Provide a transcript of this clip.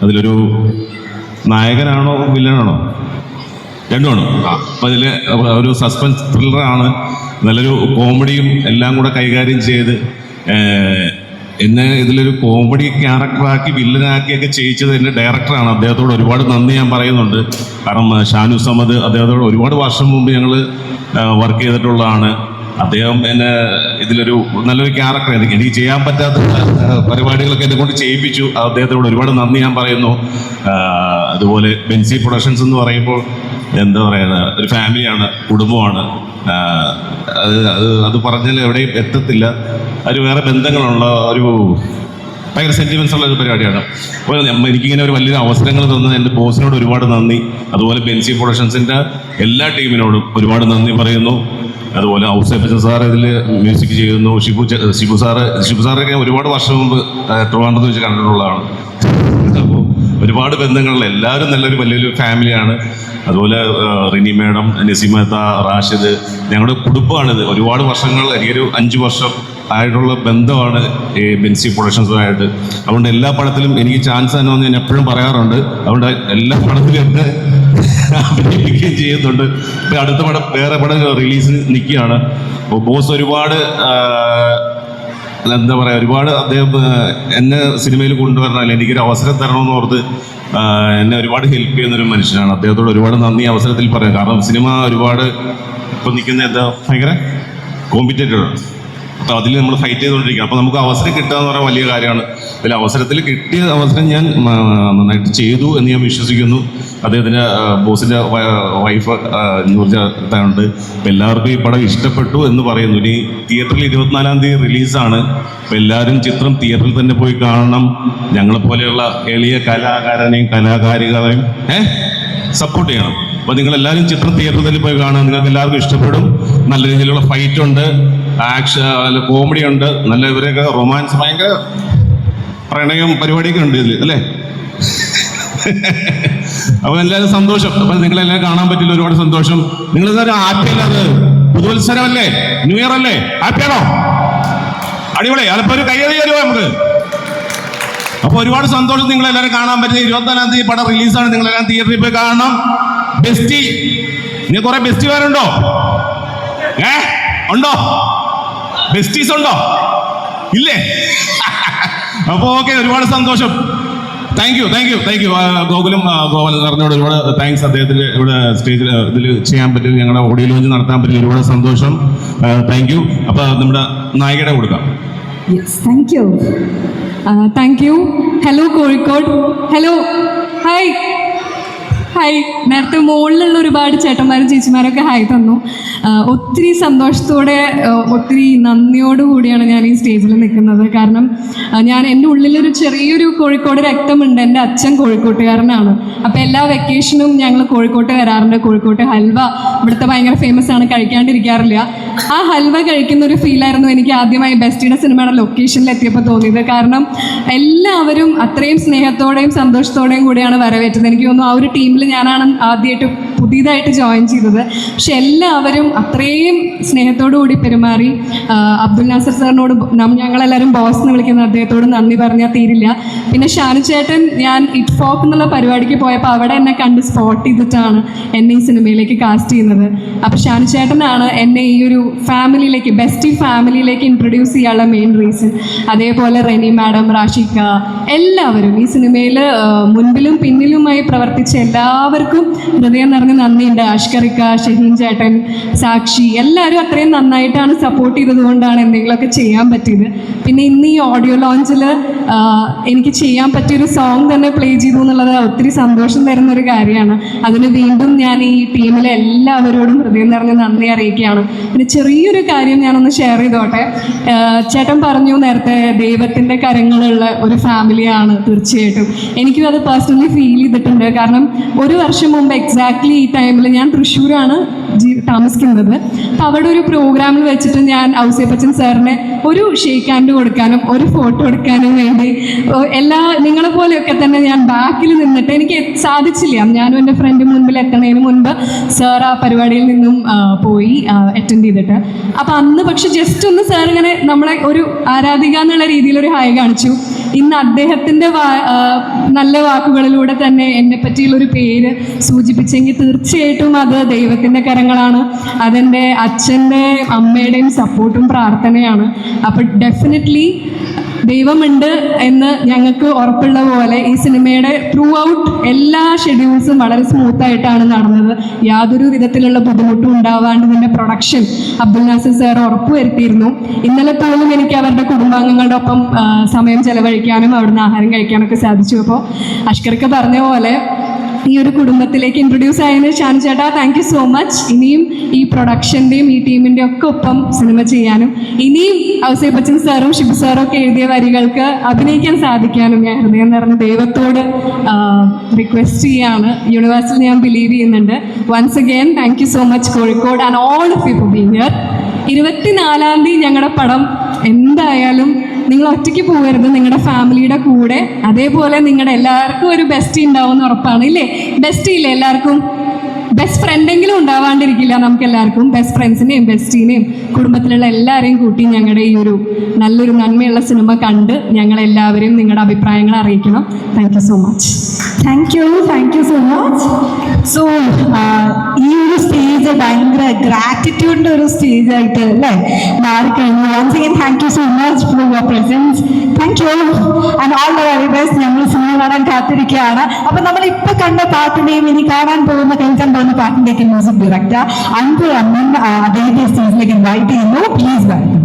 അതിലൊരു നായകനാണോ വില്ലനാണോ? രണ്ടുമാണ്. അപ്പം അതിൽ ഒരു സസ്പെൻസ് ത്രില്ലറാണ്, നല്ലൊരു കോമഡിയും എല്ലാം കൂടെ കൈകാര്യം ചെയ്ത് എന്നെ ഇതിലൊരു കോമഡി ക്യാരക്ടറാക്കി വില്ലനാക്കിയൊക്കെ ചെയ്യിച്ചത് എൻ്റെ ഡയറക്ടറാണ്. അദ്ദേഹത്തോട് ഒരുപാട് നന്ദി ഞാൻ പറയുന്നുണ്ട്. കാരണം ഷാനു സമദ് അദ്ദേഹത്തോട് ഒരുപാട് വർഷം മുമ്പ് ഞങ്ങൾ വർക്ക് ചെയ്തിട്ടുള്ളതാണ്. അദ്ദേഹം എന്നെ ഇതിലൊരു നല്ലൊരു ക്യാരക്ടർ എനിക്ക് ചെയ്യാൻ പറ്റാത്ത പരിപാടികളൊക്കെ എന്നെ കൊണ്ട് ചെയ്യിപ്പിച്ചു. അദ്ദേഹത്തോട് ഒരുപാട് നന്ദി ഞാൻ പറയുന്നു. അതുപോലെ ബെൻസി പ്രൊഡക്ഷൻസ് എന്ന് പറയുമ്പോൾ എന്താ പറയുക, ഒരു ഫാമിലിയാണ്, കുടുംബമാണ്. അത് പറഞ്ഞാൽ എവിടെയും എത്തത്തില്ല. ഒരു വേറെ ബന്ധങ്ങളുള്ള ഒരു ഭയങ്കര സെൻറ്റിമെൻസ് ഉള്ള ഒരു പരിപാടിയാണ്. അപ്പോൾ എനിക്കിങ്ങനെ ഒരു വലിയൊരു അവസരങ്ങൾ തന്ന എൻ്റെ ബോസിനോട് ഒരുപാട് നന്ദി. അതുപോലെ ബെൻസി പ്രൊഡക്ഷൻസിൻ്റെ എല്ലാ ടീമിനോടും ഒരുപാട് നന്ദി പറയുന്നു. അതുപോലെ ഔസേപ്പച്ചൻ സാർ ഇതിൽ മ്യൂസിക് ചെയ്യുന്നു. ഷിബു സാറൊക്കെ ഒരുപാട് വർഷം മുമ്പ് ട്രിവാൻഡ്രത്ത് വെച്ച് കണ്ടിട്ടുള്ളതാണ്. അപ്പോൾ ഒരുപാട് ബന്ധങ്ങളുള്ള എല്ലാവരും നല്ലൊരു വലിയൊരു ഫാമിലിയാണ്. അതുപോലെ റിനി മേഡം, നസീമത്ത, റാഷിദ്, ഞങ്ങളുടെ കുടുംബമാണിത്. ഒരുപാട് വർഷങ്ങൾ, എനിക്കൊരു 5 വർഷം ആയിട്ടുള്ള ബന്ധമാണ് ഈ ബെൻസി പ്രൊഡക്ഷൻസുമായിട്ട്. അതുകൊണ്ട് എല്ലാ പടത്തിലും എനിക്ക് ചാൻസ് തന്നെയെന്ന് ഞാൻ എപ്പോഴും പറയാറുണ്ട്. അതുകൊണ്ട് എല്ലാ പടത്തിലും ഒക്കെ അഭിനയിക്കുകയും ചെയ്യുന്നുണ്ട്. ഇപ്പം അടുത്ത പടം, വേറെ പടം റിലീസിന് നിൽക്കുകയാണ്. ബോസ് ഒരുപാട് എന്താ പറയുക, ഒരുപാട് അദ്ദേഹം എന്നെ സിനിമയിൽ കൊണ്ടുവരണമല്ലോ, എനിക്കൊരു അവസരം തരണമെന്ന് ഓർത്ത് എന്നെ ഒരുപാട് ഹെൽപ്പ് ചെയ്യുന്നൊരു മനുഷ്യനാണ്. അദ്ദേഹത്തോട് ഒരുപാട് നന്ദി അവസരത്തിൽ പറയാം. കാരണം സിനിമ ഒരുപാട് ഇപ്പം നിൽക്കുന്ന എന്താ ഭയങ്കര കോമ്പറ്റേറ്റീവ്. അപ്പോൾ അതിൽ നമ്മൾ ഫൈറ്റ് ചെയ്തുകൊണ്ടിരിക്കുക. അപ്പോൾ നമുക്ക് അവസരം കിട്ടുക എന്ന് പറയുന്നത് വലിയ കാര്യമാണ്. അതിൽ അവസരത്തിൽ കിട്ടിയ അവസരം ഞാൻ നന്നായിട്ട് ചെയ്തു എന്ന് ഞാൻ വിശ്വസിക്കുന്നു. അദ്ദേഹത്തിൻ്റെ ബോസിൻ്റെ വൈഫ് നൂർജാനുണ്ട്. അപ്പോൾ എല്ലാവർക്കും ഈ പടം ഇഷ്ടപ്പെട്ടു എന്ന് പറയുന്നു. ഇനി തിയേറ്ററിൽ 24-ാം തീയതി റിലീസാണ്. അപ്പോൾ എല്ലാവരും ചിത്രം തിയേറ്ററിൽ തന്നെ പോയി കാണണം. ഞങ്ങളെപ്പോലെയുള്ള എളിയ കലാകാരനെയും കലാകാരികളെയും സപ്പോർട്ട് ചെയ്യണം. അപ്പോൾ നിങ്ങളെല്ലാവരും ചിത്രം തിയേറ്ററിൽ തന്നെ പോയി കാണുക. നിങ്ങൾക്ക് എല്ലാവർക്കും ഇഷ്ടപ്പെടും. നല്ല രീതിയിലുള്ള ഫൈറ്റ് ഉണ്ട്, ആക്ഷൻ, നല്ല കോമഡി ഉണ്ട്, നല്ല ഇവരൊക്കെ റൊമാൻസ്, ഭയങ്കര പ്രണയം പരിപാടിയൊക്കെ ഉണ്ട് ഇതിൽ, അല്ലേ? അപ്പോൾ എല്ലാവരും സന്തോഷം. അപ്പോൾ നിങ്ങളെല്ലാവരും കാണാൻ പറ്റില്ല, ഒരുപാട് സന്തോഷം. നിങ്ങളെല്ലാവരും ഹാപ്പിയല്ലത്? പുതുവത്സരമല്ലേ, ന്യൂ ഇയർ അല്ലേ? ഹാപ്പിയാണോ? അടിപൊളി. അതിപ്പോൾ ഒരു കയ്യടി തരുമോ നമുക്ക്? അപ്പോൾ ഒരുപാട് സന്തോഷം. നിങ്ങളെല്ലാവരും കാണാൻ പറ്റുന്ന 24-ാം തീയതി പടം റിലീസാണ്. നിങ്ങളെല്ലാം തിയേറ്ററിൽ പോയി കാണണം. ബെസ്റ്റി, ഇനി കുറെ ബെസ്റ്റിമാരുണ്ടോ? ഉണ്ടോ? ബെസ്റ്റീസ് ഉണ്ടോ? ഇല്ലേ? അപ്പോൾ ഓക്കെ, ഒരുപാട് സന്തോഷം. Thank you. ഗോകുലം ഗോപാലൻ സാറിനോട് ഒരുപാട് താങ്ക്സ്. അദ്ദേഹത്തിന് ഇവിടെ സ്റ്റേജിൽ ഇതിൽ ചെയ്യാൻ പറ്റും, ഞങ്ങളുടെ ഓഡിയോ ലോഞ്ച് നടത്താൻ പറ്റും. ഒരുപാട് സന്തോഷം. Thank you. അപ്പോൾ നമ്മുടെ നായികയുടെ കൊടുക്കാം. Thank you. Hello Kozhikode. Hello, hi. നേരത്തെ മുകളിലുള്ള ഒരുപാട് ചേട്ടന്മാരും ചേച്ചിമാരൊക്കെ ഹായ് തന്നു. ഒത്തിരി സന്തോഷത്തോടെ, ഒത്തിരി നന്ദിയോടുകൂടിയാണ് ഞാൻ ഈ സ്റ്റേജിൽ നിൽക്കുന്നത്. കാരണം ഞാൻ എൻ്റെ ഉള്ളിലൊരു ചെറിയൊരു കോഴിക്കോട് രക്തമുണ്ട്. എൻ്റെ അച്ഛൻ കോഴിക്കോട്ടുകാരനാണ്. അപ്പോൾ എല്ലാ വെക്കേഷനും ഞങ്ങൾ കോഴിക്കോട്ട് വരാറുണ്ട്. കോഴിക്കോട്ട് ഹൽവ ഇവിടുത്തെ ഭയങ്കര ഫേമസ് ആണ്, കഴിക്കാണ്ടിരിക്കാറില്ല. ആ ഹൽവ കഴിക്കുന്ന ഒരു ഫീലായിരുന്നു എനിക്ക് ആദ്യമായി ബെസ്റ്റിയുടെ സിനിമയുടെ ലൊക്കേഷനിൽ എത്തിയപ്പോൾ തോന്നിയത്. കാരണം എല്ലാവരും അത്രയും സ്നേഹത്തോടെയും സന്തോഷത്തോടെയും കൂടിയാണ് വരവേറ്റത്. എനിക്ക് തോന്നുന്നു ആ ഒരു ടീമിൽ ഞാനാണ് ആദ്യമായിട്ട് പുതിയതായിട്ട് ജോയിൻ ചെയ്തത്. പക്ഷെ എല്ലാവരും അത്രയും സ്നേഹത്തോടു കൂടി പെരുമാറി. അബ്ദുൽ നാസർ സാറിനോട് ഞങ്ങളെല്ലാവരും ബോസ് എന്ന് വിളിക്കുന്ന അദ്ദേഹത്തോട് നന്ദി പറഞ്ഞാൽ തീരില്ല. പിന്നെ ഷാനു ചേട്ടൻ, ഞാൻ ഇറ്റ് ഫോക്ക് എന്നുള്ള പരിപാടിക്ക് പോയപ്പോൾ അവിടെ എന്നെ കണ്ട് സ്പോട്ട് ചെയ്തിട്ടാണ് എന്നെ ഈ സിനിമയിലേക്ക് കാസ്റ്റ് ചെയ്യുന്നത്. അപ്പോൾ ഷാനു ചേട്ടനാണ് എന്നെ ഈ ഒരു ഫാമിലിയിലേക്ക്, ബെസ്റ്റി ഫാമിലിയിലേക്ക് ഇൻട്രൊഡ്യൂസ് ചെയ്യാനുള്ള മെയിൻ റീസൺ. അതേപോലെ റെനി മാഡം, റാഷിക്ക, എല്ലാവരും ഈ സിനിമയിൽ മുൻപിലും പിന്നിലുമായി പ്രവർത്തിച്ച എല്ലാവർക്കും ഹൃദയം നിറഞ്ഞ നന്ദിയുണ്ട്. അഷ്കറിക്ക, ഷഹീൻ ചേട്ടൻ, സാക്ഷി, എല്ലാവരും അത്രയും നന്നായിട്ടാണ് സപ്പോർട്ട് ചെയ്തതുകൊണ്ടാണ് എന്തെങ്കിലുമൊക്കെ ചെയ്യാൻ പറ്റിയത്. പിന്നെ ഇന്ന് ഈ ഓഡിയോ ലോഞ്ചിൽ എനിക്ക് ചെയ്യാൻ പറ്റിയൊരു സോങ് തന്നെ പ്ലേ ചെയ്തു എന്നുള്ളത് ഒത്തിരി സന്തോഷം തരുന്നൊരു കാര്യമാണ്. അതിന് വീണ്ടും ഞാൻ ഈ ടീമിലെ എല്ലാവരോടും ഹൃദയം നിറഞ്ഞ നന്ദി അറിയിക്കുകയാണ്. പിന്നെ ചെറിയൊരു കാര്യം ഞാനൊന്ന് ഷെയർ ചെയ്തോട്ടെ. ചേട്ടൻ പറഞ്ഞു നേരത്തെ ദൈവത്തിൻ്റെ കരങ്ങളുള്ള ഒരു ഫാമിലിയാണ്. തീർച്ചയായിട്ടും എനിക്കും അത് പേഴ്സണലി ഫീൽ ചെയ്തിട്ടുണ്ട്. കാരണം ഒരു വർഷം മുമ്പ് എക്സാക്ട്ലി ഈ ടൈമിൽ ഞാൻ തൃശ്ശൂരാണ് താമസിക്കുന്നത്. അപ്പോൾ അവിടെ ഒരു പ്രോഗ്രാമിൽ വെച്ചിട്ട് ഞാൻ ഔസേപ്പച്ചൻ സാറിനെ ഒരു ഷേക്ക് ഹാൻഡ് കൊടുക്കാനും ഒരു ഫോട്ടോ എടുക്കാനും വേണ്ടി നിങ്ങളെ പോലെയൊക്കെ തന്നെ ഞാൻ ബാക്കിൽ നിന്നിട്ട് എനിക്ക് സാധിച്ചില്ല. ഞാനും എൻ്റെ ഫ്രണ്ട് മുൻപിൽ എത്തുന്നതിന് മുൻപ് സാർ ആ പരിപാടിയിൽ നിന്നും പോയി അറ്റൻഡ് ചെയ്തിട്ട്. അപ്പോൾ അന്ന് പക്ഷെ ജസ്റ്റ് ഒന്ന് സാർ ഇങ്ങനെ നമ്മളെ ഒരു ആരാധിക എന്നുള്ള രീതിയിലൊരു ഹായ് കാണിച്ചു. ഇന്ന് അദ്ദേഹത്തിൻ്റെ നല്ല വാക്കുകളിലൂടെ തന്നെ എന്നെ പറ്റിയുള്ളൊരു പേര് സൂചിപ്പിച്ചെങ്കിൽ തീർച്ചയായിട്ടും അത് ദൈവത്തിൻ്റെ കരങ്ങളാണ്. അതെൻ്റെ അച്ഛൻ്റെ അമ്മയുടെയും സപ്പോർട്ടും പ്രാർത്ഥനയാണ്. അപ്പോൾ ഡെഫിനറ്റ്ലി ദൈവമുണ്ട് എന്ന് ഞങ്ങൾക്ക് ഉറപ്പുള്ള പോലെ ഈ സിനിമയുടെ ത്രൂ ഔട്ട് എല്ലാ ഷെഡ്യൂൾസും വളരെ സ്മൂത്തായിട്ടാണ് നടന്നത്. യാതൊരു വിധത്തിലുള്ള ബുദ്ധിമുട്ടും ഉണ്ടാവാണ്ട് ഇതിൻ്റെ പ്രൊഡക്ഷൻ അബ്ദുൽ നാസർ സാർ ഉറപ്പുവരുത്തിയിരുന്നു. ഇന്നലെ പോലും എനിക്ക് അവരുടെ കുടുംബാംഗങ്ങളുടെ ഒപ്പം സമയം ചെലവഴിക്കാനും അവിടുന്ന് ആഹാരം കഴിക്കാനൊക്കെ സാധിച്ചു. അപ്പോൾ അഷ്കർക്ക് പറഞ്ഞ പോലെ ഈ ഒരു കുടുംബത്തിലേക്ക് ഇൻട്രൊഡ്യൂസ് ആയതിന് ഷാൻ ചേട്ടാ താങ്ക് യു സോ മച്ച്. ഇനിയും ഈ പ്രൊഡക്ഷൻ്റെയും ഈ ടീമിൻ്റെ ഒക്കെ ഒപ്പം സിനിമ ചെയ്യാനും ഇനിയും ഔസേപ്പ് ബച്ചൻ സാറും ഷിബു സാറും ഒക്കെ എഴുതിയ വരികൾക്ക് അഭിനയിക്കാൻ സാധിക്കാനും ഞാൻ ഹൃദയം നിറഞ്ഞ ദൈവത്തോട് റിക്വസ്റ്റ് ചെയ്യാണ്. യൂണിവേഴ്സിൽ ഞാൻ ബിലീവ് ചെയ്യുന്നുണ്ട്. Once again thank you so much Kozhikode and all of you for being here. 24-ാം തീയതി ഞങ്ങളുടെ പടം എന്തായാലും നിങ്ങൾ ഒറ്റയ്ക്ക് പോകരുത്, നിങ്ങളുടെ ഫാമിലിയുടെ കൂടെ. അതേപോലെ നിങ്ങളുടെ എല്ലാവർക്കും ഒരു ബെസ്റ്റ് ഉണ്ടാവും എന്ന് ഉറപ്പാണ്. ഇല്ലേ? ബെസ്റ്റ് ഇല്ലേ എല്ലാവർക്കും? ബെസ്റ്റ് ഫ്രണ്ടെങ്കിലും ഉണ്ടാവാണ്ടിരിക്കില്ല നമുക്ക് എല്ലാവർക്കും. ബെസ്റ്റ് ഫ്രണ്ട്സിനെയും ബെസ്റ്റീനെയും കുടുംബത്തിലുള്ള എല്ലാവരെയും കൂട്ടി ഞങ്ങളുടെ ഈ ഒരു നല്ലൊരു നന്മയുള്ള സിനിമ കണ്ട് ഞങ്ങളെല്ലാവരെയും നിങ്ങളുടെ അഭിപ്രായങ്ങൾ അറിയിക്കണം. Thank you so much. Thank you so much. So ഈ ഒരു സ്റ്റേജ് ഭയങ്കര ഗ്രാറ്റിറ്റ്യൂഡിൻ്റെ ഒരു സ്റ്റേജായിട്ട് അല്ലേ മാറിക്കഴിഞ്ഞു. Once again thank you so much for your presence. Thank you and all the very best. ഞങ്ങൾ സിനിമ കാണാൻ കാത്തിരിക്കുകയാണ്. അപ്പം നമ്മൾ ഇപ്പോൾ കണ്ട പാട്ടിൻ്റെയും ഇനി കാണാൻ കേൾക്കാൻ പോകുന്ന പാട്ടിൻ്റെയൊക്കെ മ്യൂസിക് ഡയറക്ടർ അൻപു അമ്മൻ അദ്ദേഹത്തെ സ്റ്റേജിലേക്ക് ഇൻവൈറ്റ് ചെയ്യുന്നു. Please welcome.